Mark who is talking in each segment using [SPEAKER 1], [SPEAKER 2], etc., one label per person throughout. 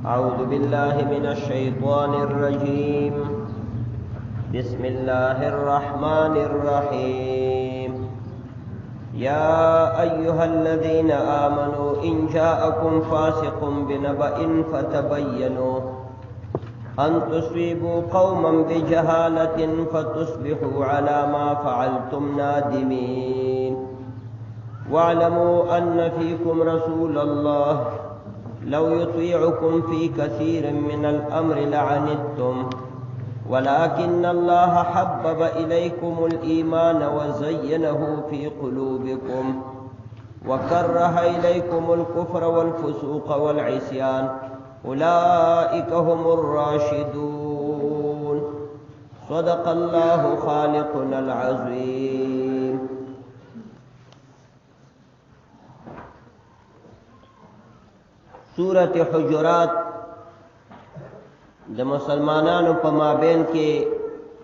[SPEAKER 1] أعوذ بالله من الشيطان الرجيم. بسم الله الرحمن الرحيم. يا أيها الذين آمنوا إن جاءكم فاسق بنبأ فتبينوا أن تصيبوا قوما بجهالة فتصبحوا على ما فعلتم نادمين. واعلموا أن فيكم رسول الله لو يطيعكم في كثير من الأمر لعنتم ولكن الله حبب إليكم الإيمان وزينه في قلوبكم وكره إليكم الكفر والفسوق والعصيان أولئك هم الراشدون. صدق الله خالقنا العظيم. سورة حجرات د مسلمانانو په مابین کې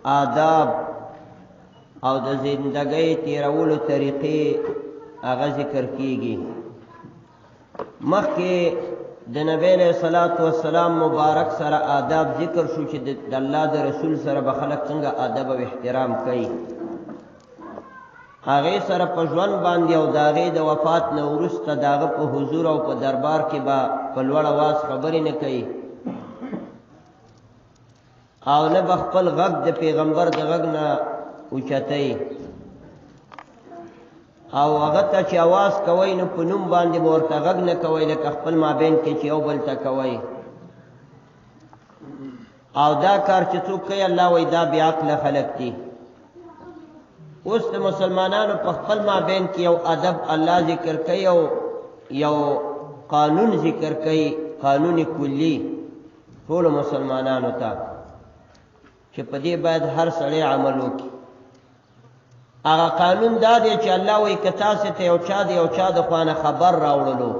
[SPEAKER 1] آداب او د زندګۍ تیرولو طریقې هغه ذکر کیږي. مخکې د نبی علیہ الصلوۃ والسلام مبارک سره آداب ذکر شو چې د الله د رسول سره به خلک څنګه ادب او احترام کوي. هغه سره په ژوند باندې او داغه د وفات نه وروسته داغه په حضور او په دربار کې به په لوړ आवाज خبرې نه کوي او نه بخپل غږ د پیغمبر د غږ نه اوچتای او هغه ته چې आवाज کوي نو په نوم باندې ورته غږ نه کوي لکه خپل مابین کې چې یو بل ته کوي. او دا کار چې څوک کوي الله وای دا بیا عقل خلق دي. اوس د مسلمانانو په خپل مابین کې یو ادب الله ذکر کوي او یو قانون ذکر کوي، قانون کلی ټول مسلمانانو ته چې په دې باید هر سړی عمل وکړي. هغه قانون دا دی چې الله وایي که تاسې ته یو چا د خوانه خبر راوړلو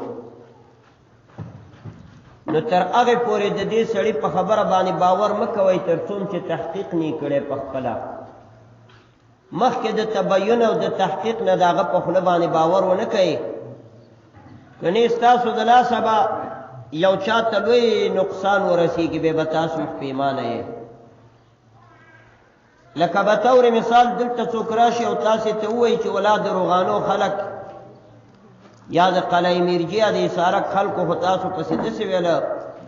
[SPEAKER 1] نو تر هغې پورې د دې سړي په خبره باندې باور مه کوئ تر څوم چې تحقیق نه کړی په خپله. مخکې د تبین او د تحقیق نه د هغه په خوله باندې باور ونه کوئ. که نه ستاسو د لاسه به یو چا ته لوی نقصان ورسېږي بیا به تاسو پښیمانه یې. لکه به طور مثال دلته څوک راشي او تاسې ته ووایي چې ولا د روغانو خلک یا د قلعه میرجي یا د اسارک خلکو خو تاسو پسې داسې ویله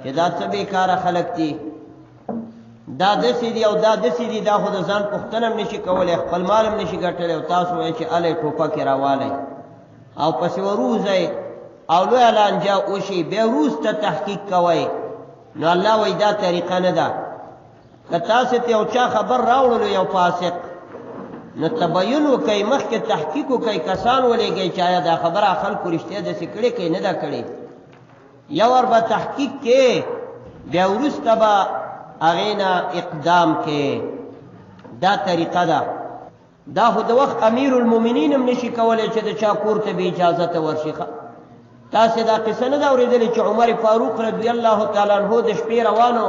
[SPEAKER 1] چې دا څه بېکاره خلک دي، دا داسې دي او دا داسې دي، دا خو د ځان پوښتنه هم نشي کولی، خپل مال هم نشي ګټلی او تاسو وایئ چې الی ټوپک یې راوالی او پسې وروځئ او لویه لانجه وشي بیا وروسته تحقیق کوئ. نو الله وایي دا طریقه نه ده. که تاسې ته یو چا خبر راوړلو یو فاسق نو تبین وکئ، مخکې تحقیق وکئ، کسان ولېږئ چې آیا دا خبره خلکو رښتیا داسې کړې که نه ده کړې. یو ور به تحقیق کې بیا وروسته به هغې نه اقدام کې. دا طریقه ده. دا خو د وخت امیر المؤمنین هم نشي کولی چې د چا کور ته بې اجازته ورشي. تاسې دا قصه نه ده اورېدلې چې عمر فاروق رضی الله تعالی عنه د شپې روانو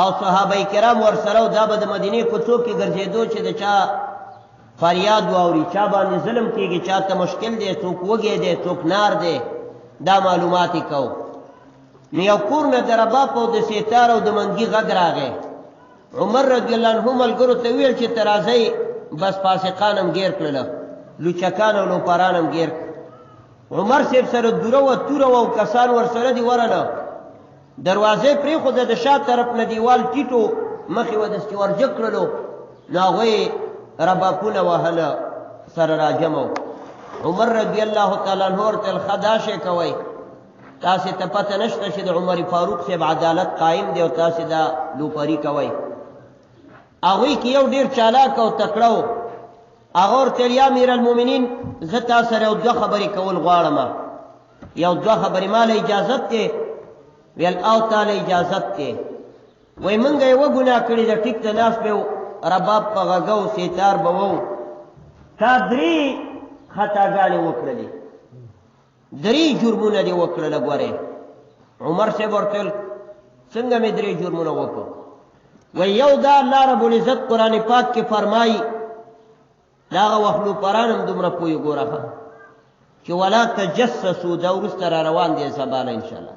[SPEAKER 1] او صحابه کرام ورسره او دا به د مدینې کوڅو کې ګرځېدو چې د چا فریاد واوري، چا باندې ظلم کېږي، چا ته مشکل دی، څوک وږی دی، څوک نار دی، دا معلومات یې کو. نو یو کور نه د رباب او د سیتار او د منګي غږ راغی. عمر رضی الله عنه ملګرو ته ویل چې ته راځئ بس فاسقان هم ګیر کړله، لوچکان او لوپران هم ګیر. عمر صاحب سره دوره وه توره وه او کسان ورسره دي ورله. دروازې پرېښوده، د شا طرف نه دیوال ټیټو مخې وه داسې ورجګ کړلو نو هغوی رباپونه وهله سره راجمع. عمر رضی الله تعالی عنه ورته ویل ښه دا شی کوئ، تاسې ته پته نشته چې د عمر فاروق صاحب عدالت قایم دی او تاسې دا لوپري کوئ. هغوی کې یو ډېر چالاک او تکړه و. هغه ورته ویل یا امیر المؤمنین زه تا سره یو دوه خبرې کول غواړم. یو دوه خبرې ما له اجازت دی؟ ویل او تا له اجازت دی. وایي موږ یې وګناه کړې ده، ټیک ته ناست به رباب په غږه و سیتار به وو، تا 3 خطاګانې وکړلې، 3 جرمونه دې وکړله. ګورې عمر صاحب ورته ویل څنګه مې 3 جرمونه وکړو؟ وایي یو دا الله رب العزت قرآن پاک کې فرمایي دا هغه وخت لوپران هم دومره پوهې ګوره چې ولا تجسسو دا وروسته را روان دی سباله انشاءالله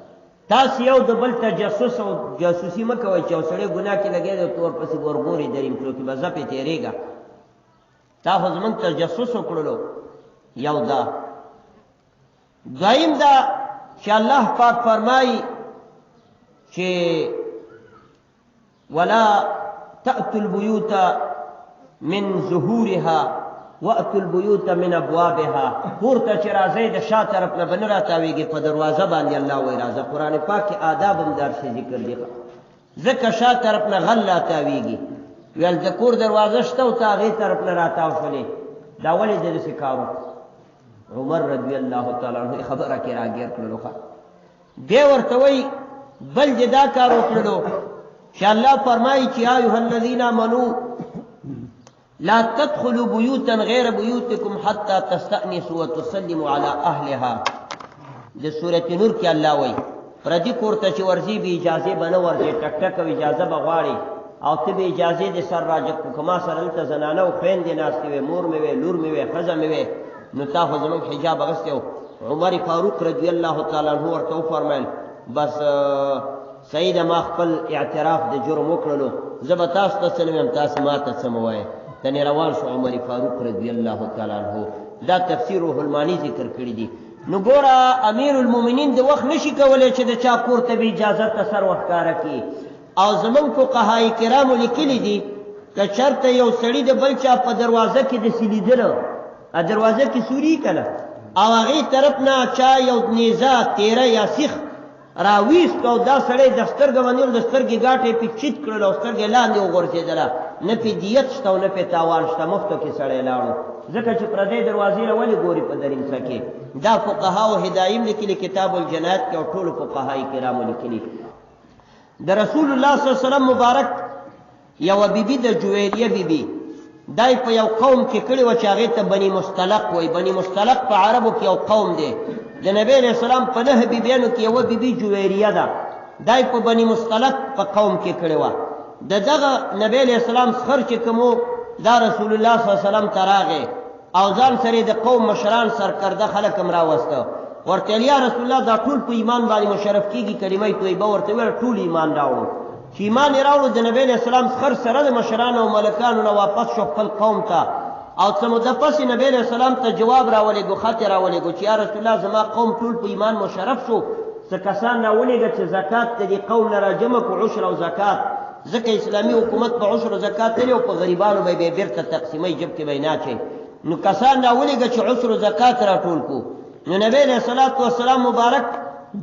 [SPEAKER 1] تاسو یو د بل تجسس او جاسوسي مه کوئ چې یو سړی ګناه کې لګیا دی تو ورپسې ورګورې دریم څوکې به زه پې تېرېږه تا خو زمونږ تجسس وکړلو یو دا دویم دا چې الله پاک فرمایي چې ولا تأتوا البيوت من ظهورها وأتوا البيوت من أبوابها کور ته چې راځئ د شا طرف نه به نه راتاویږي په دروازه باندې الله وایي راځه قرآن پاک کې آداب هم داسې ذکر دي ځکه شا طرف نه غل راتاویږي ویل د کور دروازه شته او ته هغې طرف نه راتاو شولې دا ولې د داسې کار عمر رضی الله تعالی عنه خبره کې راګیر کړلو دی ورته وایي بل دې دا کار وکړلو چې الله فرمایي چې یا ایها الذین آمنوا لا تدخلوا بيوتا غير بيوتكم حتى تستأنسوا وتسلموا على أهلها د سورة نور کې الله وایي پردي کور ته چې ورځي به اجازه به نه ورځي ټک ټک او اجازه به غواړي او ته به اجازه د سر راجک کما سره دلته زنانه او خویندې ناستې وې مور مې وې لور مې وې ښځه مې وې نو تا خو زموږ حجاب اغوستی و عمر فاروق رضی الله تعالی عنه ورته وفرمیل بس سیده ما خپل اعتراف د جرم وکړلو زه به تاسو ته څه نه ویم تاسو ما ته څه مه وایئ تنې روان شو عمر فاروق رضی الله تعالی عنه دا تفسیر روح المانی ذکر کړي دي نو ګوره امیر المؤمنین د وخت نشي کولی چې د چا کور ته به اجازه ته سر وښکاره کړي او زمونږ فقهای کرامو لیکلي دي که چېرته یو سړي د بل چا په دروازه کې داسې لیدله دروازه کې سوري که نه او هغې طرف نه چا یو نیزه تیره یا سیخ راویست او دا سړی د سترګه باندې د سترګې ګاټې پې چیت کړل او سترګې لاندې وغورځېدله نه پې دیت شته او نه پې تاوان شته مفتو کې سړی لاړو ځکه چې پردی دروازې له ولې ګوري په دریمڅه کې دا فقهاو هدایم لیکلي کتاب الجنایت کې او ټولو فقهای کرامو لیکلي د رسول الله صلی الله علیه وسلم مبارک یوه بیبي د جویریه بیبي دای په یو قوم کې کړي وه چې هغې ته بني مستلق وایي بني مستلق په عربو کې یو قوم دی د نبی علیه السلام په 9 بیبیانو کې یوه بیبي جویریه ده دای په بني مستلق په قوم کې کړې وه د دغه نبی علیه السلام سخر چې کوم دا رسول الله صلی الله علیه وسلم ته راغی او ځان سره د قوم مشران سرکرده خلک هم راوسته ورته ویل یا رسول الله دا ټول په ایمان باندې مشرف کېږي کلمه طیبه ورته ویل ټول ایمان راوړو چې ایمان یې راوړو د نبی علیه السلام سخر سره د مشرانو او ملکانو نه واپس شو خپل قوم ته او څه موده پسې نبی علیه السلام ته جواب راولېږو خط یې راولېږو چې یا رسول الله زما قوم ټول په ایمان مشرف شو څه کسان راولېږه چې زکات د دې قوم نه راجمع کړو عشر او زکات ځکه اسلامي حکومت په عشر او زکات لري او په غریبانو به یې بیرته تقسیموي جب کې به یې نه اچوي نو کسان راولېږه چې عشر او زکات راټول کړو نو نبی علیه الصلاة والسلام مبارک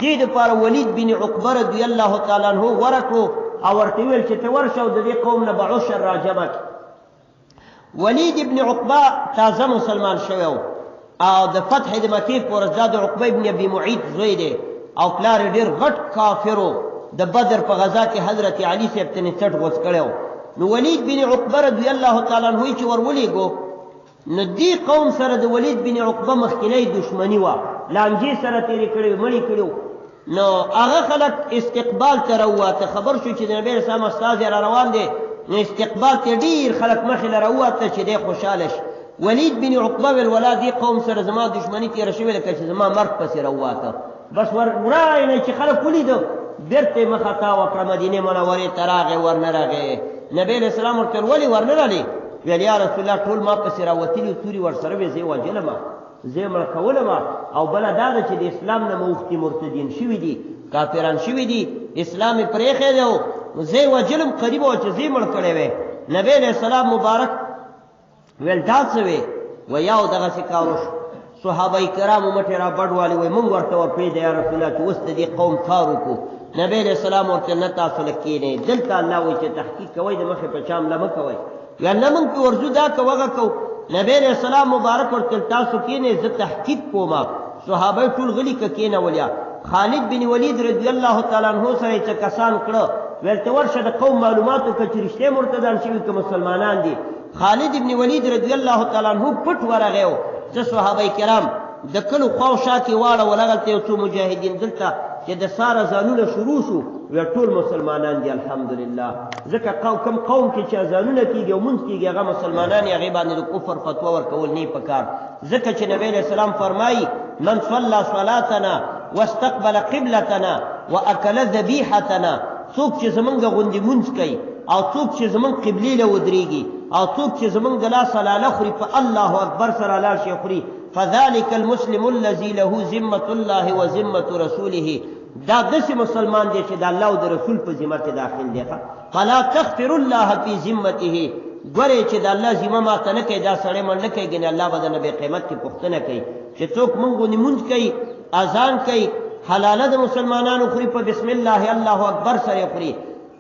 [SPEAKER 1] دې دپاره ولید بن عقبه رضی الله تعالی عنه غوره کړو او ورته ویل چې ته ورشه او د دې قوم نه به عشر راجمع کړي ولید ابن عقبه تازه مسلمان شوی و او د فتح د مکې په ورځ دا د عقبه ابن ابي معیط زوی دی او پلار یې ډېر غټ کافر و د بدر په غزا کې حضرت علي صاحب ته یې څټ غوڅ کړی و نو ولید بن عقبه رضی الله تعالی عنه چې ور ولېږو نو دې قوم سره د ولید بن عقبه مخکینی دشمني وه لانجې سره تېرې کړې مړې کړي نو هغه خلک استقبال ته راوواته خبر شو چې د نبي اسلام استازی را روان دی نو استقبال ته ډېر خلک مخې له راوواته چې دی خوشحاله شي ولید بن عقبه ویل ولا دې قوم سره زما دشمني تېره شوې لکه چې زما مرګ پسې راوواته بس ورای نه چې خلک ولیده بېرته یې مخه تا وکړه مدینې منورې ته راغې ورنه راغې نبی علیه السلام ورته ویل ولې ورنه رالې ویل یا رسول الله ټول ما پسې راوتلي تورې ورسره وې زه یې وجلمه زه یې مړه کولمه او بله دا ده چې د اسلام نه موفتي مرتدین شوي دي کافران شوي دي اسلام یې پرېښی دی نو زه یې وجلم قریبه وه چې زه یې مړ کړی وی نبی علیه السلام مبارک ویل دا څه وې و یا و دغسې کار وشو صحابه کرامو مټې را بډوالې وایي مونږ ورته ورپرېږده یا رسول الله چې اوس د دې قوم کار وکړو نبی علیه السلام ورته نه تاسو له کښېنئ دلته الله وایي چې تحقیق کوئ د مخې په چا حمله مه کوئ یا نه مونږ پې ورځو دا که وغه کوو نبی علیه السلام مبارک ورته تاسو کښېنئ زه تحقیق کوم صحابه ټول غلي که کښېنولیا خالد بن ولید رضی الله تعالی عنه سره یې څه کسان کړه ویل ته ورشه د قوم معلومات وکړه چې رښتیا مرتدان شوي که مسلمانان دي خالد بن ولید رضی الله تعالی عنه پټ ورغی و څه صحابه کرام د کلو خوا و شا کې واړول هغلته یو څو مجاهدین دلته چې د ساره ځانونه شروع شو ویل ټول مسلمانان دي الحمدلله ځکه کوم قوم کې چې اذانونه کېږي او مونځ کېږي هغه مسلمانان یې هغې باندې د کفر فتوا ورکول نه پکار ځکه چې نبی علیه السلام فرمایي من صلى صلاتنا واستقبل قبلتنا واكل ذبيحتنا څوک چې زمونږ غوندې مونځ کوي او څوک چې زمونږ قبلې له ودرېږي او څوک چې زمونږ د لاس لاله خوري په الله اکبر سره لاړ شي خوري فذلك المسلم الذي له ذمة الله وذمة رسوله دا داسې مسلمان دی چې د الله او د رسول په ذمه کې داخل دی فلا تغفر الله في ذمته ګورې چې د الله ذمه ماته نه کوي دا سړی مړ نه کوي ګنې الله به د نبی قیامت کې پوښتنه کوي چې څوک مونږ غوندې مونځ کوي اذان کوي حلاله د مسلمانانو خوري په بسم الله الله اکبر سره خوري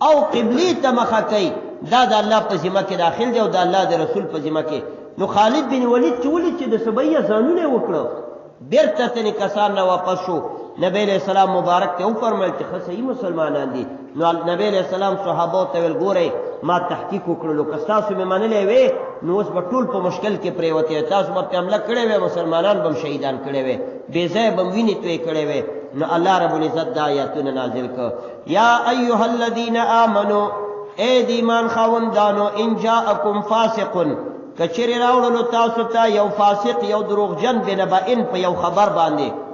[SPEAKER 1] او قبلې ته مخه کوي دا د الله په ذمه کې داخل دی او د الله د رسول په ذمه کې نو خالد بن ولید چې ولید چې د سبیه ځانونه وکړو بیرته تنې کسان نه واپس شو نبی علیہ السلام مبارک ته وفرمایل چې ښه صحیح مسلمانان دي نو نبی علیہ السلام صحابو ته ویل ګورئ ما تحقیق وکړلو که ستاسو مې منلی وې نو اوس به ټول په مشکل کې پرېوتې تاسو به پې حمله کړې وې مسلمانان به هم شهیدان کړې وې بې ځایه به هم وینې تویې کړې وې نو الله رب العزت دا آیاتونه نازل کړ یا ایها الذین آمنوا ای د ایمان خاوندانو ان جاءکم فاسق کچری راوړلو تاسو ته یو فاسق یو دروغجن بنبأ په یو خبر باندې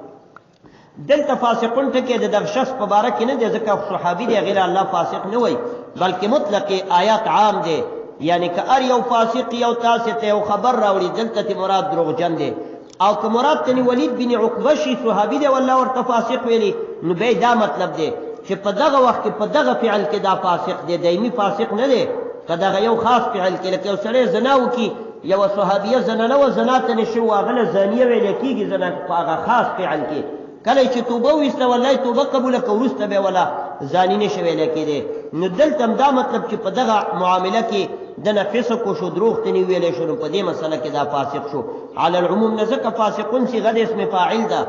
[SPEAKER 1] دلته فاسقون ټکي د دغه شخص په باره کې نه دی ځکه صحابي دی غیر الله فاسق نه وای بلکې مطلق آیات عام دی یعنی که ار یو فاسق یو تاسو ته یو خبر راوړي دلته مراد دروغجن دی او که مراد تني ولید بن عقبه شي صحابي دی والله ورته فاسق ویلي نو به دا مطلب دی چې په دغه وخت کې په دغه فعل کې دا فاسق دی دایمي فاسق نه دی که دغه یو خاص فعل کې لکه یو سړی زنا وکړي یو صحابیه زنا نه و زنا ته نشي واغله زانیه ویل کېږي زنا په هغه خاص فعل کې کله چې توبه وسته والله توبه قبول کورسته به ولا زانی نشي ویل کېده نو دلته دا مطلب چې په دغه معامله کې د نفسق او شو دروغ تنی ویلې شو په دې مسله کې دا فاسق شو على العموم نزك فاسقون سی غد اسم فاعل ده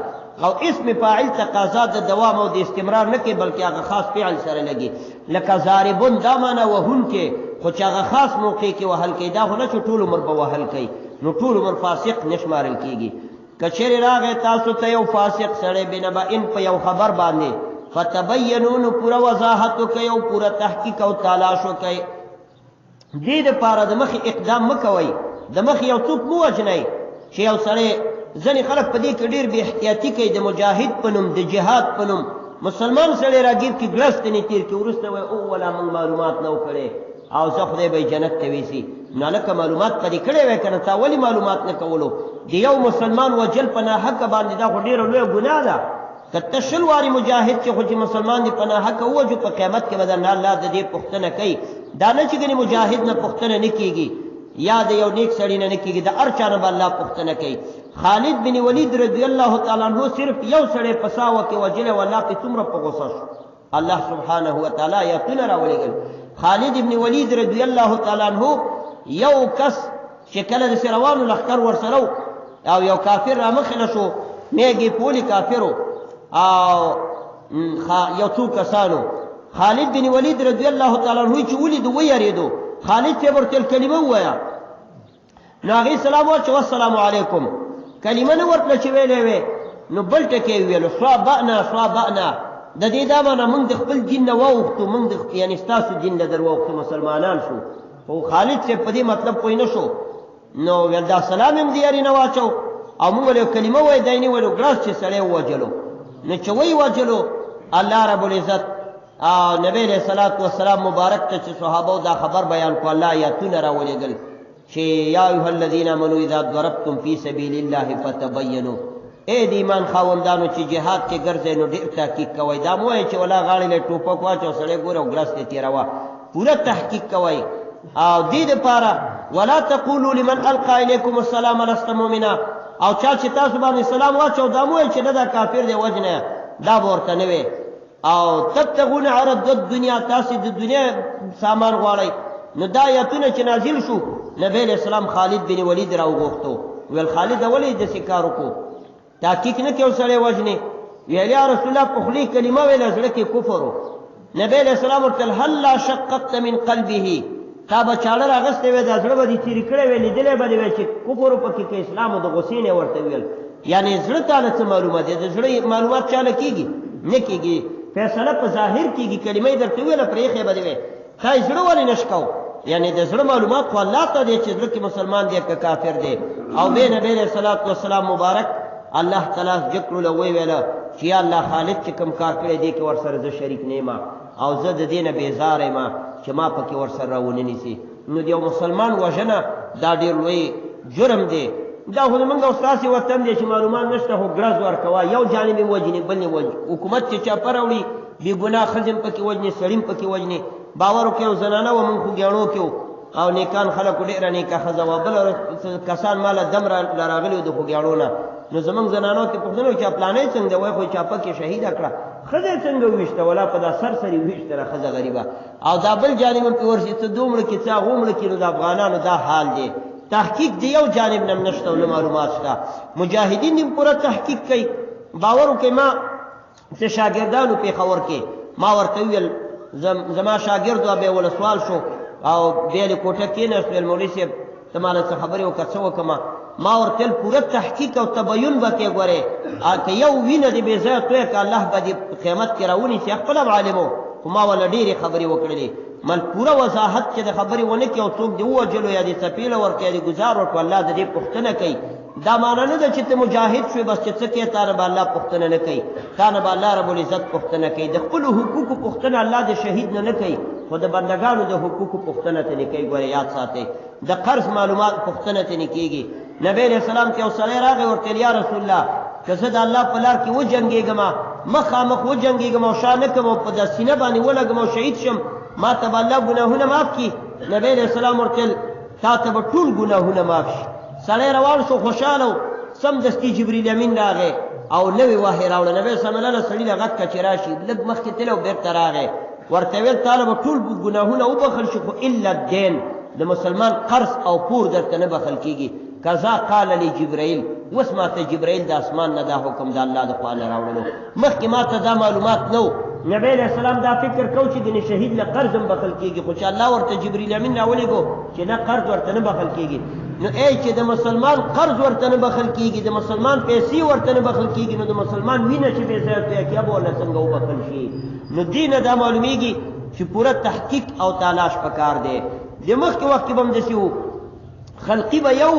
[SPEAKER 1] او اسم فاعل تقاضا د دوام او د استمرار نه کې بلکې هغه خاص فعل سره لګي لکه ضاربون دا معنا وهن کې خو چې هغه خاص موقع کې وهل کې دا خو نه ټول عمر به وهل کوي نو ټول عمر فاسق نشمارل کېږي کچری راغی تاسو ته یو فاسق سره بنبئن په یو خبر باندې فتبینون پورا وضاحت کوي او پورا تحقیق او تلاش کوي دې لپاره د مخ اقدام مکوي د مخ یو څوک مو وجنای چې یو سره ځنې خلک په دې کې ډېر بې احتیاطي کوي د مجاهد په نوم د جهاد په نوم مسلمان سړی راګیر کې ګلس ته نه تیر کې وروسته وایي او ولا موږ معلومات نه وکړې او زه خدای به جنت ته ویسي نو لکه معلومات پدې کړې وای کنه تا ولی معلومات نه کولو دی یو مسلمان وجل پناه حق باندې دا خو ډیره لویه ګناه ده کته شل واری مجاهد چې خو چې مسلمان دی پناه حق وجو په قیامت کې بدل الله د دې پښتنه کوي دا نه چې ګنې مجاهد نه پښتنه نه کیږي یا د یو نیک سړی نه کیږي د ارچانه به الله پښتنه کوي خالد بن ولید رضی الله تعالی عنہ صرف یو سړی پساوه کې وجله والله په څومره په غوسه شو الله سبحانه و تعالی یقین راولېګل خالد ابن ولید رضی الله تعالی عنہ یو کس چې کله د روانو لخر ورسره او یو کافر را مخله شو میګي پولی کافرو او یو څو کسانو خالد بن ولید رضی الله تعالی عنہ چې ولید ویریدو خالد ته ورته کلمه وایا نو هغه سلام او السلام علیکم کلمه نو ورته چې ویلې وې نو بل ټکی ویلو صابنا د دې دا معنی موږ د خپل دین نه ووختو موږ یعنی تاسو دین نه دروغتو مسلمانان شو او خالد سے په دې مطلب پوه نه شو نو ول دا سلام هم دیاري نه واچو او موږ له کلمه وای دیني ولو ګلاس چې سړی وجلو نو چې وای وجلو الله رب العزت نبی له صلوات و سلام مبارک ته چې صحابه دا خبر بیان کو الله آیاتونه راولېګل چې یا ایها الذین آمنوا اذا ضربتم فی سبیل الله فتبینوا اے د ایمان خاوندانو چې جهاد کې ګرځئ نو ډېر تحقیق کوئ دا مو وایي چې ولا غاړې له ټوپک واچو سړی ګوره او ګلاس ته تېروه پوره تحقیق کوئ او دې دپاره ولا تقولوا لمن القى الیکم السلام لست مؤمنا او چا چې تاسو باندې سلام واچو دا مو وایي چې نه دا کافر دی وجنه دا به ورته نه وي او تبتغون عرض الدنیا تاسو د دنیا سامان غواړئ نو دا آیتونه چې نازل شو نبی علیہ السلام خالد بن ولید راوغوښتو ویل خالد ولې داسې کار وکړو تحقیق نه کې سړی وژنې ویل یا رسول الله په خولې کلمه ویله زړه کې کفر و نبی علیہ السلام ورته هلا شققت من قلبه تا به چاړه راغستې وې دا زړه به دې تېرې کړی وې لیدلی به دې وې چې کفر پکې که اسلام او د غصې نه ورته ویل یعنې زړه تا له څه معلومات دی د زړه معلومات چاله کېږي نه کېږي فیصله په ظاهر کېږي کلمه یې درته ویله پرې ایښې به دې وې تا یې زړه ولې نه شکو یعنی د زړه معلومات خو الله ته دی چې زړه کې مسلمان دی که کافر دی او بیا نبی علیہ الصلوۃ والسلام مبارک الله تعالی ذکر له وی ویله چې یا الله خالد چې کوم کار کړی دی کې ورسره زه شریک نه یم او زه د دې نه بیزاره یم چې ما پکې ورسره راونه نیسي. نو د یو مسلمان وژنه دا ډېر لوی جرم دی. دا خو زمونږ او ستاسې وطن دی چې معلومات نشته خو ګرز ورکوه، یو جانب یې وجنې بل یې وجنې. حکومت چې چاپه راوړي بې ګناه ښځې هم پکې وجنې، سړي هم پکې وجنې. باور وکړئ یو زنانه وه مونږ خوږیاڼو کې او نیکان خلکو ډېره نیکه ښځه وه، بله کسان ماله دم راغلي وو د خوږیاڼو نه. نو زمونږ زنانو کې پوښتنه وکړه چې پلانۍ څنګه وایي خو چاپه کې شهیده کړه، ښځه یې څنګه وویشته ولا په دا سر سرې وویشتله ښځه غریبه. او دا بل جانب هم پرې ورشي څه دومره کې څه هغومره کې. نو د افغانانو دا حال دی. تحقیق دی یو جانب نه نشته او نه معلومات شته. مجاهدین هم پوره تحقیق کوي. باور وکړئ ما چې شاګردانو پېښور کې ما ورته وویل زما شاګرد و بیا ول سوال شو او بیا یې کوټه کېناست ویل مولوي صاحب ته ماله څه خبرې وکړه څه وکړمه. ما ورته ویل پوره تحقیق او تبین به کې ګورې که یو وینه دې بې ځایه تویه که الله به دې قیامت کې راونیسي. خپله هم عالم و خو ما وله ډېرې خبرې وکړلې. مل پوره وضاحت چې د خبرې ونه کړي او څوک دې ووجلو یا دې څپېله ورکړي یا دې ګزار ورکړو الله د دې پوښتنه کوي. دا معنا نه ده چې ته مجاهد شوې بس چې څه کوې تا نه به الله پوښتنه نه کوي، تا نه به الله رب العزت پوښتنه کوي. د خپلو حقوقو پوښتنه الله د شهید نه کوي خو د بندګانو د حقوقو پوښتنه ترې کوي. ګوره یاد ساتئ د قرض معلومات پوښتنه ترې کېږي. نبی علیه السلام ته یو سړی راغی ورته ویل یا رسول الله که زه د الله په لار کې وجنګېږم مخامخ وجنګېږم او شا نه کوم او په د سینه باندې ولګم او شهید شم ما ته به الله ګناهونه معاف کړي. نبی علیه السلام ورته ویل تا ته به ټول ګناهونه معاف شي. سړی روان شو خوشحاله و. سمدستي جبریل امین راغی او نوې وحی راوړه. نبی صلی الله علیه وسلم له غږ کړه چې راشي لږ مخکې تللی او بېرته راغی ورته ویل تاله به ټول ګناهونه وبخښل شي خو الا الدین د مسلمان قرض او پور درته نه بخښل کېږي. کذا قال لی جبرائیل اوس ما ته جبرائیل د اسمان نه دا حکم د الله د خوا نه راوړلو. مخکې ما ته دا معلومات نه و. نبی علیہ السلام دا فکر کو چې ګنې شهید له قرض هم بخښل کېږي خو چې الله ورته جبریل امین راولېږو چې نه قرض ورته نه بخښل کېږي. نو ای چې د مسلمان قرض ورته نه بخښل کېږي د مسلمان پیسې ورته نه بخښل کېږي نو د مسلمان وینه چې بې ځایه تویه کړي به ورله څنګه وبخښل شي. نو دې نه دا معلومېږي چې پوره تحقیق او تلاش پکار دی. د مخکې وخت کې به هم داسې وو خلقي به یو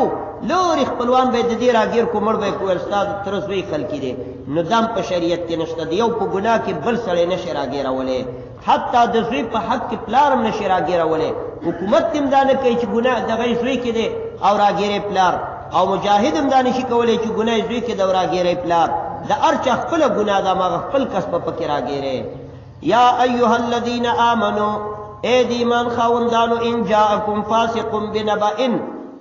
[SPEAKER 1] لورې خپلوان به یې د دې راګیر کو مړ به یې ویل ستا تره زوی خلقي دی. نو دام په شریعت کې نشته. د یو په ګناه کې بل سړی نشي راګیرولی. حتی د زوی په حق کې پلار هم نشي راګیرولی. حکومت هم دا نه کوي چې ګناه دغه زوی کې دی او راګیری پلار او مجاهد هم دا نشي کولی چې ګناه زوی کې دی او راګیری پلار. د هر چا خپله ګناه ده ماغه خپل کس به پکې راګیری. یا ایها الذین آمنو اے د ایمان خاوندانو ان جاءکم فاسق بنبأ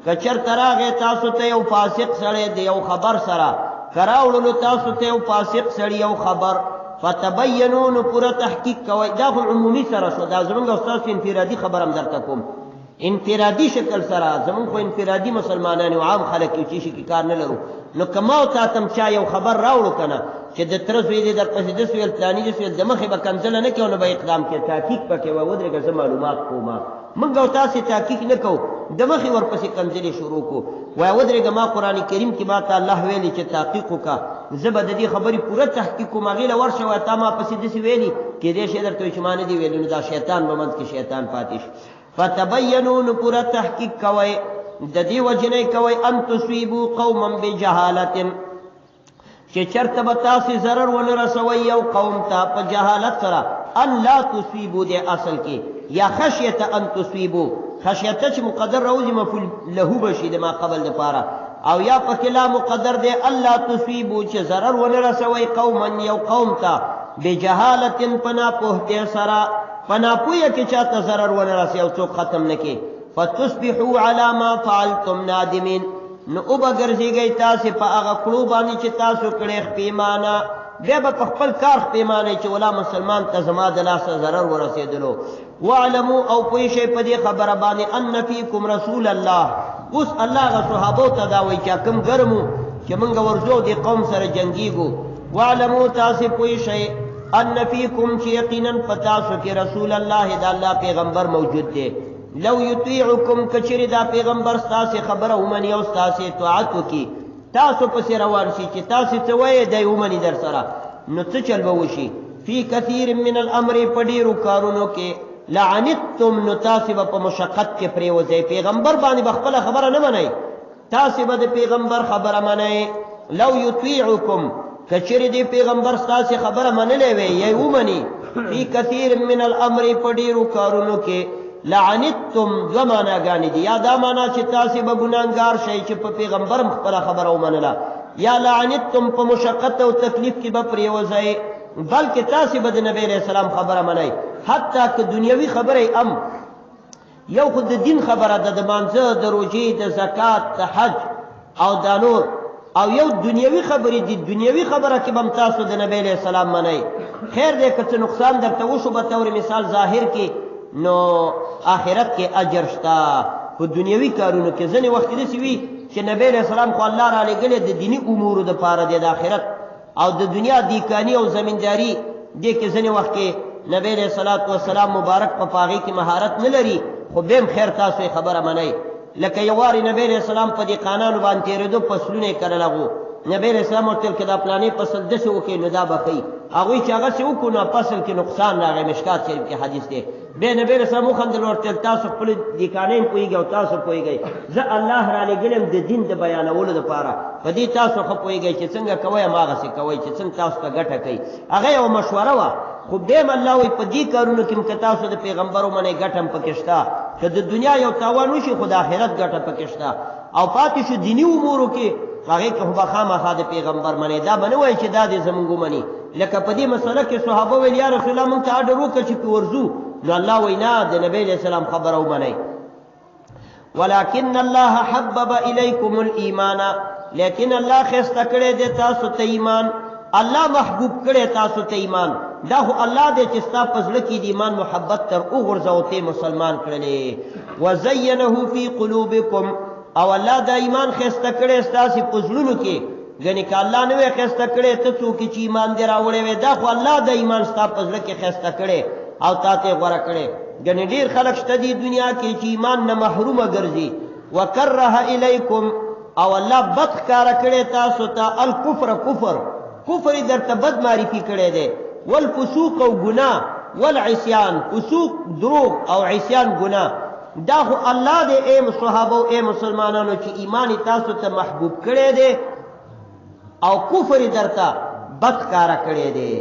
[SPEAKER 1] که چرته راغی تاسو ته یو فاسق سړی د یو خبر سره که راوړلو تاسو ته یو فاسق سړي یو خبر فتبینو نو پوره تحقیق کوئ. دا خو عمومي سره شو دا زمونږ او ستاسو انفرادي خبر هم درته کوم انفرادي شکل سره. زمونږ خو انفرادي مسلمانان او عام خلک یو چی شي کې کار نه لرو. نو که ما او تا ته چا یو خبر راوړو که نه چې د تره زوی دی درپسې داسې ویل پلاني داسې ویل د مخې به کنځله نه کوو نو به اقدام کوي تحقیق پکې وه ودرېږه زه معلومات کوم. موږ او تاسې تحقیق نه کوو د مخې ورپسې کنځلې شروع کړو وایه ودرېږه ما قرآن کریم کې ما ته الله ویلي چې تحقیق وکړه زه به د دې خبرې پوره تحقیق کوم. هغې له ورشه وایه تا ما پسې داسې ویلي کېدای شي درته وایي چې ما نه دي ویلي نو دا شیطان به منځ کې شیطان پاتې شي. فتبینو نو پوره تحقیق کوئ د دې وجې نه کوئ ان تصیبو قوما بجهالت چې چرته به تاسې ضرر ونه رسوئ یو قوم ته په جهالت سره. ان لا تصیبو دی اصل کې یا خشیت ان تصیبو خشیته چې مقدر راوځي مفعول له بشي د ما قبل دپاره او یا پکې لا مقدر دی الله تصیبو چې ضرر ونه رسوئ قوما یو قوم ته بجهالت په ناپوهتیا سره په ناپوهه کې چاته ضرر ونه رسي او څوک ختم نه کړي. فتصبحوا على ما فعلتم نادمین نو او به ګرځېږئ تاسې په هغه کړو باندې چې تاسو کړی خپېمانه. بیا به په خپل کار خپېمانئ چې ولا مسلمان ته زما د لاسه ضرر ورسېدلو. واعلمو او پوه شئ په دې خبره باندې ان فیکم رسول الله. اوس الله هغه صحابو ته دا وایي چې کم ګرم و چې موږ ورځو دې قوم سره جنګېږو. واعلمو تاسې پوه شئ ان فیکم چې یقینا په تاسو کې رسول الله د الله پیغمبر موجود دی. لو یطیعکم کچری دا پیغمبر ستاسې خبره ومني او ستاسې اطاعت وکړي تاسو پسې روان شي چې تاسې څه وایې دی ومني در سره نو څه چل به وشي. فی کثیر من الامر په ډېرو کارونو کې لعنتم نو تاسې به په مشقت کې پرېوځئ. پیغمبر باندې به خپله خبره نه منئ تاسې به د پیغمبر خبره منئ. لو یطیعکم کچری دی پیغمبر ستاسې خبره منلې وي یا ومني فی کثیر من الامر په ډېرو کارونو کې لعنتم دو معناګانې دي یا دا معنا چې تاسې به ګناهګار شئ چې په پیغمبر خپله خبره ومنله یا لعنتم په مشقت او تکلیف کې به پرېوځئ بلکې تاسې به د نبی علیه السلام خبره منئ حتی که دنیوي خبرې ام یو خو د دین خبره ده د مانځه د روژې د زکات د حج او دا نور او یو دنیوي خبرې دي دنیوي خبره کې به هم تاسو د نبی علیه السلام منئ خیر دی که څه نقصان درته وشو به طور مثال ظاهر کې نو آخرت کې اجر شته په دنیوي کارونو کې ځینې وخت داسې وي چې نبی علیه السلام خو الله رالیږلی د دیني امورو دپاره دی د آخرت او د دنیا دیکاني او زمینداري دې کې ځینې وخت کې نبی علیه الصلاة والسلام مبارک په هغې کې مهارت نه لري خو بیا هم خیر تاسو یې خبره منئ لکه یو وارې نبی علیه السلام په دهقانانو باندې تېرېدو فصلونه یې کرل هغو نبی علیه السلام ورته ویل که دا پلانې فصل داسې وکړې نو دا به ښایي هغوی چې هغسې وکړو نو فصل کې نقصان راغی مشکات شریف کې حدیث دی بیا نبی علیه السلام وخندل ورته ویل تاسو خپلې دهقانۍ هم پوهېږئ او تاسو پوهېږئ زه الله رالیږلی یم د دین د بیانولو دپاره په دې تاسو ښه پوهېږئ چې څنګه کوئ هماغسې کوئ چې څنګه تاسو ته ګټه کوي هغه یوه مشوره وه خو بیا هم الله وایي په دې کارونو کې هم که تاسو د پیغمبر ومنئ ګټه هم پکې شته که د دنیا یو تاوان وشي خو د آخرت ګټه پکې شته او پاتې شو دیني امورو کې هغې کې خو به خامخا د پیغمبر منئ دا به نه وایي چې دا دې زمونږ ومني لکه په دې مسله کې صحابه ویل یا رسول الله مونږ ته اډر وکړه چې پې ورځو نو الله وایي نه د نبی علیه السلام خبره ومنئ ولكن الله حبب الیکم الایمان لیکن الله ښایسته کړی دی تاسو ته ایمان الله محبوب کړی تاسو ته ایمان دا خو الله دی چې ستا په زړه کې د ایمان محبت تر وغورځوه ته مسلمان کړلی وزینه فی قلوبکم او الله دا ایمان ښایسته کړی ستاسې په زړونو کې ګنې که الله نه وی ښایسته کړی ته څوک چې ایمان دې راوړی وی دا خو الله دا ایمان ستا په زړه کې ښایسته کړی او تا ته یې غوره کړی ګنې ډېر خلک شته دي دنیا کې چې ایمان نه محرومه ګرځي وکره الیکم او الله بد ښکاره کړی تاسو ته الکفر کفر یې درته بد معرفي کړی دی والفسوق او ګناه والعصیان فسوق دروغ او عصیان ګناه دا خو الله دې اے صحابه او اے مسلمانانو چې ایمان تاسو ته محبوب کړی دی او کفر درته بد ښکاره کړی دی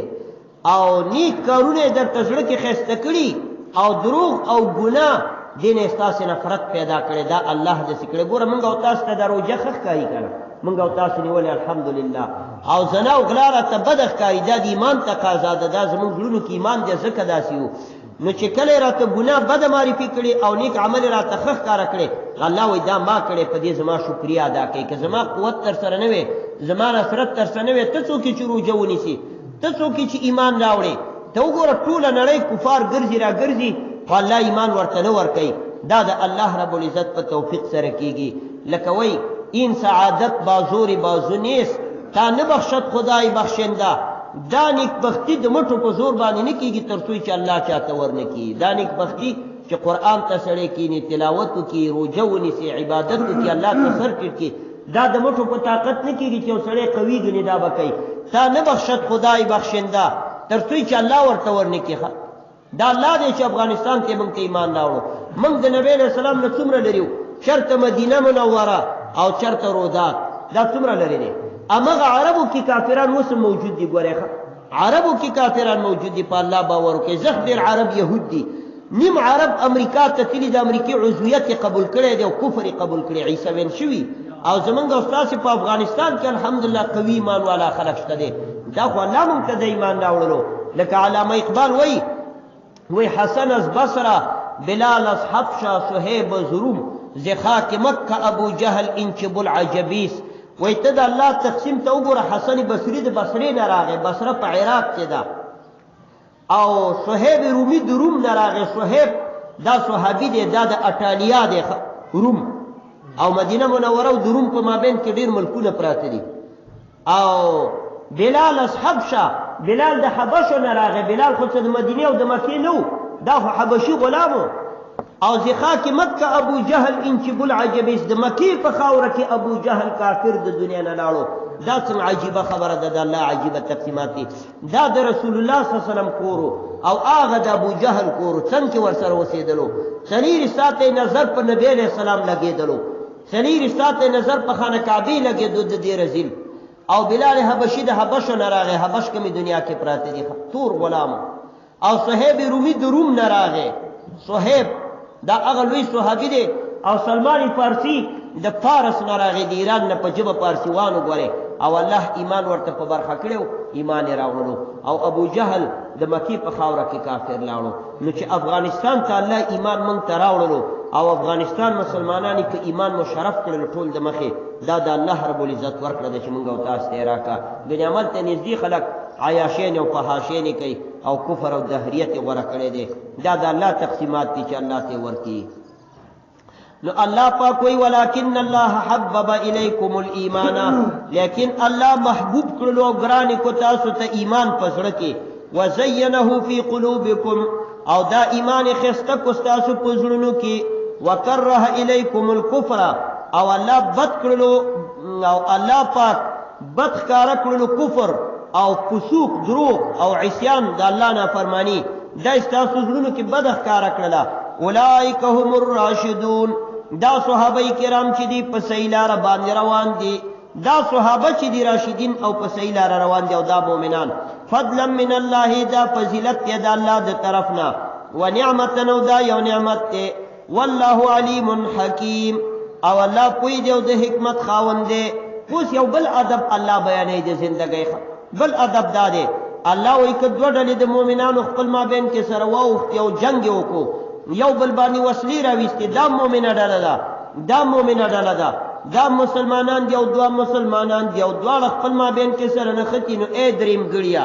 [SPEAKER 1] او نیک کارونه درته زړه کې ښایسته کړي او دروغ او ګناه دې نه ستاسې نفرت پیدا کړی دا الله داسې کړی ګوره موږ او تاسو ته دا روژه ښه ښکاري که نه موږ او تاسو نیولې الحمدلله او زنا او غلا راته بده ښکاري دا د ایمان تقاضا ده دا زموږ زړونو کې ایمان دی ځکه داسې یو نو چې کله راته ګناه بده معرفي کړي او نیک عمل راته ښه ښکاره کړي الله وایي دا ما کړی په دې زما شکریه ادا کوي که زما قوت در سره نه وی زما نصرت در سره نه وی ته څوک چې روژه ونیسي ته څوک چې ایمان راوړې ته وګوره ټوله نړۍ کفار ګرځي را ګرځي خو الله ایمان ورته نه ورکوي دا د الله رب العزت په توفیق سره کیږي لکه وایي این سعادت بازور بازو نیست تا نه بخشد خدای بخشنده دا نیکبختي د مټو په زور باندې نه کیږي تر څو چې الله چاته ورنه کړي دا نیکبختي چې قرآن ته سړی کښېني تلاوت وکړي روژه ونیسي عبادت وکړي الله ته سر ټیټ کړي دا د مټو په طاقت نه کیږي چې یو سړی قوي ګڼي دا به کوي تا نه بخشد خدای بخشنده تر څو چې الله ورته ورنه کړي دا الله دی چې افغانستان کې موږ ته ایمان راوړو موږ د نبی علیه السلام نه څومره لري یو چېرته مدینه منوره او چېرته رودات دا څومره لرې دی همغه عربو کې کافران اوس هم موجود دي ګورئ عربو کې کافران موجود دي په الله باور وکړئ زښ ډېر عرب یهود دي نیم عرب امریکا ته تلي د امریکې عضویت یې قبول کړی دی او کفر یې قبول کړی عیسویان شوي او زمونږ او ستاسې په افغانستان کې الحمدلله قوي ایمان والا خلک شته دی دا خو الله موږ ته د ایمان راوړلو لکه علامه اقبال وی حسن از بصره بلال از حبشه صهیب از روم زخاک مکه ابو جهل انچب العجبیس وی ته د الله تقسیم ته وګوره حسن بصري د بصرې نه راغی بصره په عراق کې ده او صهیب رومي د روم نه راغی صهیب دا صحابي دی دا د اټالیا دی روم او مدینه منوره او د روم په مابین کې ډېر ملکونه پراته دي او بلال از حبشه بلال د حبشو نه راغی بلال خو څه د مدینې او د مکې نه و دا خو حبشي غلامو او زخاک مکه ابو جهل انچب العجبیس د مکې په خاوره کې ابو جهل کافر د دنیا نه لاړو دا څنګه عجیبه خبره ده د الله عجیبه تقسیمات دي دا د رسول الله صلی الله علیه وسلم کورو او هغه د ابو جهل کورو څنګه ورسره اوسېدلو څلېرې ساعته نظر په نبی علیه السلام لګېدلو څلېرې ساعته نظر په خانه کعبې لګېدو د دې رزیل او بلال حبشي د حبشو نه راغی، حبش کمی دنیا کې پراته دي تور غلام، او صہیب رومی د روم نه راغی، صہیب دا هغه لوی صحابي دی، او سلمان فارسی د فارس نه راغی، د ایران نه په ژبه فارسی وانه ګوري، او الله ایمان ورته په برخه کړو، ایمان یې راوړلو، او ابو جهل د مکی په خاوره کې کافر لاړو. نو چې افغانستان ته الله ایمان مونږ ته راوړلو، او افغانستان مسلمانانی که ایمان مشرف کړل ټول د مخې، دا د الله رب العزت ورکړه ده چې مونږ او تاسو ته راکا. دنیا عمل ته نږدې خلک عیاشین او فحاشین کوي، او کفر او دهریت غوره کړی دی. دا د الله تقسیمات دي چې الله ته ورکي. نو الله پاک وی ولکن الله حبب الیکم الایمان، لیکن الله محبوب کړلو او ګران کو تاسو ته ایمان پسړه کې، وزینه فی قلوبکم، او دا ایمان خسته کو تاسو په زړونو کې، وکره الیکم الکفر، او الله بد کړلو، او الله پاک بد ښکارا کړلو کفر او فسوق دروغ او عصیان د الله نافرمانی، دا تاسو زړونو کې بد ښکارا کړلا. اولئک هم الراشدون، دا صحابه کرام چې دی په صحیح لار باندې روان دي، دا صحابه چې دی راشدین او په صحیح لار روان دي، او دا مؤمنان. فضلا من الله، دا فضیلت دی د الله د طرفنا، ونعمتا، او دا یو نعمت دی. والله علیم حکیم، او الله پوی دی او د حکمت خاوند دی. اوس یو بل ادب الله بیانوي د زندګۍ، بل ادب دا دی، الله وایي که دوه ډلې د مؤمنانو خپل مابین کې سره واوښتي او جنګ یې وکړو، یو بل باندې وسلې راویستې، دا مؤمنه ډله ده، دا مؤمنه ډله ده، دا مسلمانان دي او دوه مسلمانان دي، او دواړه خپل مابین کې سره نښتي، نو ای دریم ګړیه،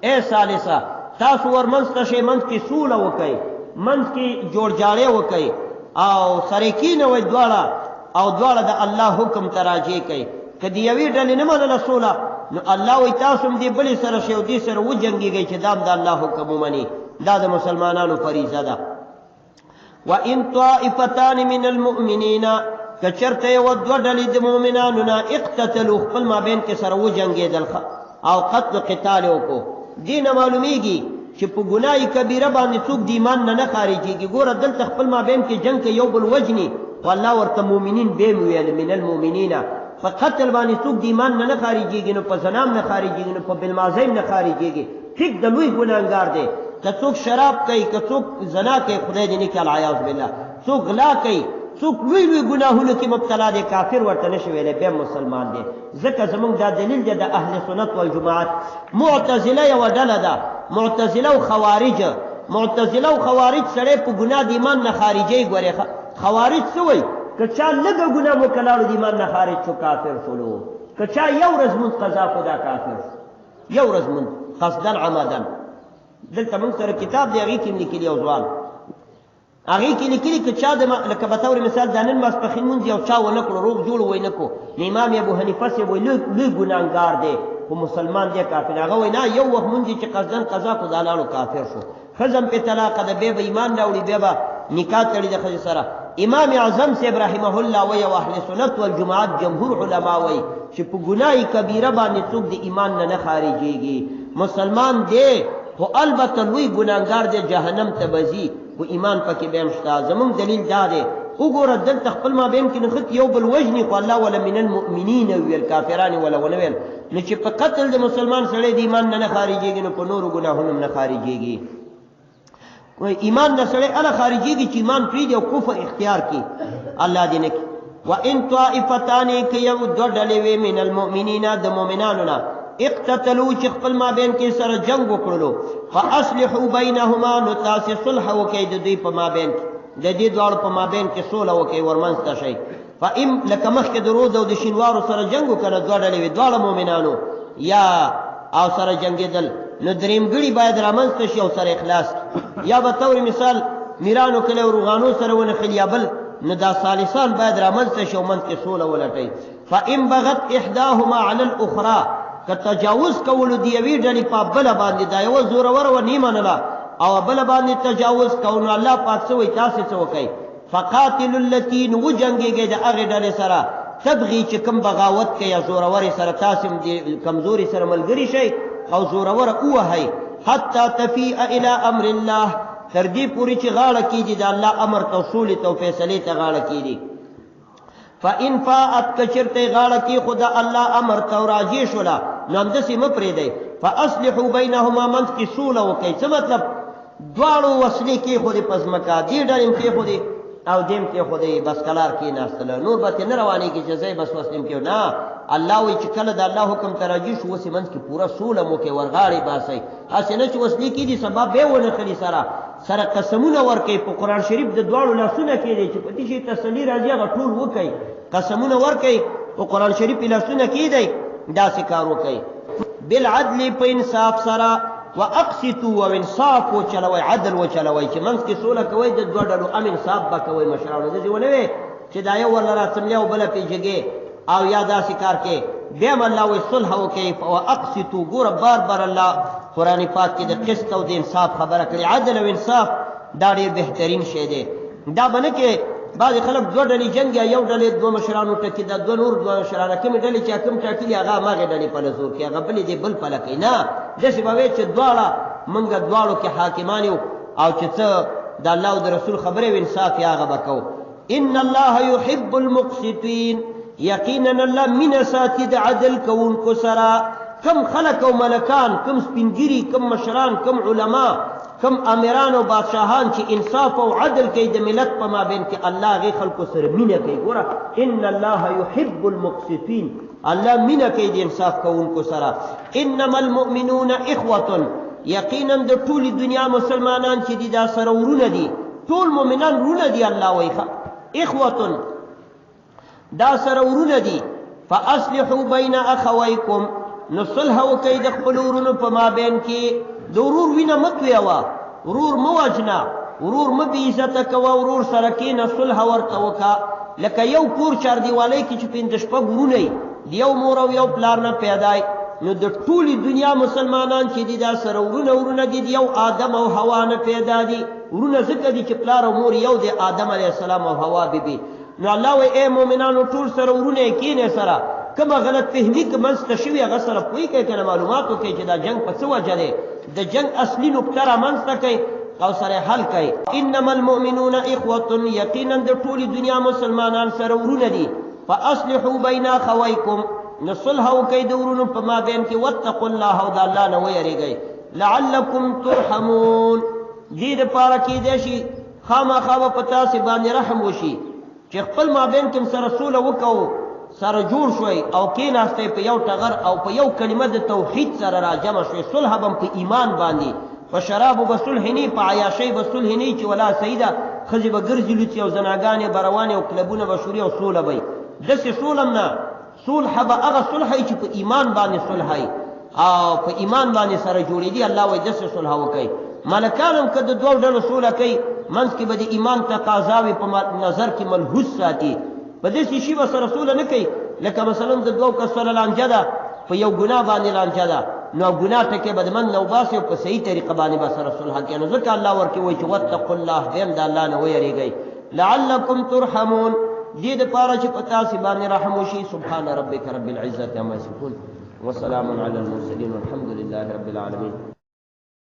[SPEAKER 1] ای ثالثه، تاسو ورمنځ ته شئ، منځ کې سوله وکئ، منځ کې جوړجاړی وکئ، او سره کېنوئ دواړه، او دواړه د الله حکم ته راجع کئ. که د یوې ډلې نه منله سوله، نو الله وایي تاسو هم دې بلې سره شئ او دې سره وجنګېږئ چې دا هم د الله حکم ومني. دا د مسلمانانو فریضه ده. وان طائفتان من المؤمنین، که چرته یو دوه ډلې د مؤمنانو نه اقتتلوا، خپل مابین کې سره وجنګېدل او قتل قتال وکړو، دې نه معلومیږي چې په ګناه کبیره باندې څوک د ایمان نه خارجېږي. ګوره دلته خپل مابین کې جنګ کې یو بل وجني، والله ورته مؤمنین به ویل من المؤمنین، په قتل باندې څوک د ایمان نه خارجېږي، نو په زنا نه خارجېږي، نو په بالمعاصی نه خارجېږي. ټیک د لوی ګناهګار دی. که څوک شراب کوي، که څوک زنا کوي، خدای دې نه کړي العیاذ بالله، څوک غلا کوي، څوک لوی لوی ګناهونو کې مبتلا دی، کافر ورته نشي ویلی، بیا مسلمان دی. ځکه زمونږ دا دلیل دی د اهل سنت والجماعت. معتزله یوه ډله ده، معتزله او خوارج. معتزله او خوارج سړی په ګناه د ایمان نه خارجوي. ګورې خوارج څه وایي؟ که چا لږه ګناه وکړاړو د ایمان نه خارج شو، کافر شولو. که چا یو ورځ مونځ قضا کړو، دا کافر شو. یو ورځ مونځ قصدن عمدن. دلته موږ سره کتاب دی، هغې کې هم لیکلي یو ځوان، هغې کې لیکلي که چا د لکه به طور مثال دا نن ماسپښین مونځ یو چا ونه کړو، روغ جوړ وی نه کړو، نو امام ابو حنیفه صاحب وایي لوی ګناهګار دی، خو مسلمان دی، کافر. هغه وایي نه، یو وخت مونځ چې قصدن قضا کړو، دا لاړو کافر شو. ښځه هم پې طلاقه ده، بیا به ایمان راوړي، بیا به نکاح تړي د ښځې سره. امام اعظم صاحب رحمه الله وایي، او اهل سنت والجماعت جمهور علما وایي چې په ګناه کبیره باندې څوک د ایمان نه خارجېږي. مسلمان دی، خو البته لوی ګناهګار دی، جهنم ته به ځي، خو ایمان پکې بیا هم شته. زمونږ دلیل دا دی، وګوره دلته خپل مابین کې نښتي، یو بل وژني، خو الله ولا من المؤمنین ویل، کافران ولا ونه ویل. نو چې په قتل د مسلمان سړی د ایمان نه خارجېږي، نو په نورو ګناهونو نه خارجېږي. ایمان نه سړی هله خارجېږي چې ایمان پرېږدي او کفر اختیار کړي. الله دې نه کړي. وان طائفتان، که یو دوه ډلې وې من المؤمنین، د مؤمنانو نه، اقتتلوا، چې خپل مابین کې سره جنګ وکړلو، فاصلحوا بینهما، نو تاسې صلح وکئ د دوی په مابین کې، د دې دواړو په مابین کې سوله وکئ، ورمنځ ته شئ. فإن لکه مخکې د رود او د شینوارو سره جنګ وکړه، دوه ډلې وې، دواړه مؤمنانو یا او سره جنګېدل، نو دریم ګړي باید رامنځته شي او سره اخلاص کړي. یا به طور مثال میرانو کلی او روغانو سره ونښلي، یا بل، نو دا ثالثان باید رامنځته شي او منځ کې سوله ولټئ. فإن بغت إحداهما على الأخرى، که تجاوز کولو د یوې ډلې په بله باندې، دا یوه زوروره وه نه منله او بله باندې تجاوز کو، نو الله پاک څه وایي تاسې څه وکئ؟ فقاتلوا التي، نو وجنګېږئ د هغې ډلې سره، تبغي چې کوم بغاوت کوي یا زورورې سره، تاسې هم د کمزوري سره ملګري شئ او زوروره ووهئ، حتی تفیء الى امر الله، تر دې پورې چې غاړه کېږي د الله امر ته، اصولې ته او فیصلې ته غاړه کېږي. فإن فاءت کچرته غاړه کې خدا الله امر تو راجی شولا نو همدسې مه پرېږدئ فاصلحوا بینهما منځ کې سوله وکئ څه مطلب دواړو وسلې کېښودې په ځمکه دې ډلې هم کېښودې او دیم کېښودې بس کلار کېناستله نور به ترې نه روانېږي چې ځای بس وسلې کې نه الله وایي چې کله د الله حکم ته راجي شو اوس یې منځ کې پوره سوله مو کې ورغاړې باسئ هسې نه چې وسلې کېدي سبا بیا ونښلي سره قسمونه ورکوي په قرآن شریف د دواړو لاسونه کېدی چې په دې شي تسلي راځي هغه ټول وکئ قسمونه ورکوي په قرآن شریف یې لاسونه کېدی داسې کار وکئ بالعدل په انصاف سره واقسطوا او انصاف وچلوئ عدل وچلوئ چې منځ کې سوله کوئ د دوه ډلو هم انصاف به کوئ مشرانو داسې ونه وی چې دا یو ورله راڅملي او بله پې جګې او یا داسې کار کې بیا هم الله وایي صلح وکئ واقسطوا ګوره بار بار الله قرآن پاک کې د قسط او د انصاف خبره کړې عدل او انصاف دا ډېر بهترین شی دی دا به نه کې بعضې خلک دوه ډلې جنګ یا یو ډلې دوه مشرانو ټکي دا دوه نور دوه مشرانه کومې ډلې چې کوم ټاکلي هغه هماغې ډلې پله زور کوي هغه بلې دې بل پله کوي نه داسې به وایي چې دواړه موږ دواړو کې حاکمان یو او چې څه د الله او د رسول خبرې و انصاف یې هغه به کوو ان الله يحب المقسطین یقینا الله مینه ساتي د عدل کوونکو سره کم خلق او ملکان کم سپینګیري کم مشران کم علما کم امیران او بادشاهان چې انصاف او عدل کوي د ملت په مابین کې الله هغې خلکو سره مینه کوي ګوره ان الله يحب المقسطین الله مینه کوي د انصاف کوونکو سره انما المؤمنون اخوة یقینا د ټولې دنیا مسلمانان چې دي دا سره ورونه دي ټول مؤمنان ورونه دي الله وایي اخوة دا سره ورونه دي فاصلحوا بین اخویکم نو صلح وکئ د خپل ورونو په مابین کې د ورور وینه مه تویوه ورور مه وژنه ورور مه بې عزته کوه ورور سره کښېنه صلح ورته وکړه لکه یو کور چاردیوالۍ کې چې پنځه شپږ ورونه یي د یو مور او یو پلار نه پیدا یي نو د ټولې دنیا مسلمانان چې دي دا سره ورونه دي د یو آدم او هوا نه پیدا دي ورونه ځکه دي چې پلار او مور یو دی آدم علیه السلام او هوا بیبي نو الله وایي ای مؤمنانو ټول سره ورونه یې کښېنئ سره کومه غلط فهمي که منځته شوي هغه سره پوهېږئ که نه معلومات وکړئ چې دا جنګ په څه وجه دی د جنګ اصلي نکته را منځته کوئ او سره حل کوي انما المؤمنون اخوة یقینا د ټولې دنیا مسلمانان سره ورونه دي فاصلحوا بین اخویکم نو صلح وکئ د ورونو په مابین کې واتقوا الله او د الله نه ویرېږئ لعلکم ترحمون دې دپاره کیدی شي خامخا به په تاسې باندې رحم وشي چې خپل مابین کې سره سوله وکړو سره جوړ شوي او کېناستئ په یو ټغر او په یو کلمه د توحید سره را جمع شوي صلح به په ایمان باندې په شرابو به صلح نه په عیاشۍ به صلح نه چې ولا صحیح ده ښځې به ګرځي لوڅې او زناګانې به روانې او کلبونه به شوري او سوله به وي داسې سوله هم نه صلح به هغه صلح چې په ایمان باندې صلح او په ایمان باندې سره جوړېدي الله وایي داسې صلح وکئ ملکان هم که د دوو ډلو سوله کوي منځ کې به د ایمان تقاضاوې په نظر کې ملحوظ ساتي په داسې شي به سره سوله نه کوي لکه مثلا د دوو کس سره لانجه ده په یو ګناه باندې لانجه ده نو ګناه ټکې به د من نه وباسي او په صحیح طریقه باندې به سره صلح کوي نو ځکه الله ورکې وایي چې واتقوا الله بیم د الله نه ویرېږئ لعلکم ترحمون دې دپاره چې په تاسې باندې رحم وشي سبحان ربک رب العزة عما یصفون وسلام علی المرسلین والحمد لله رب العالمین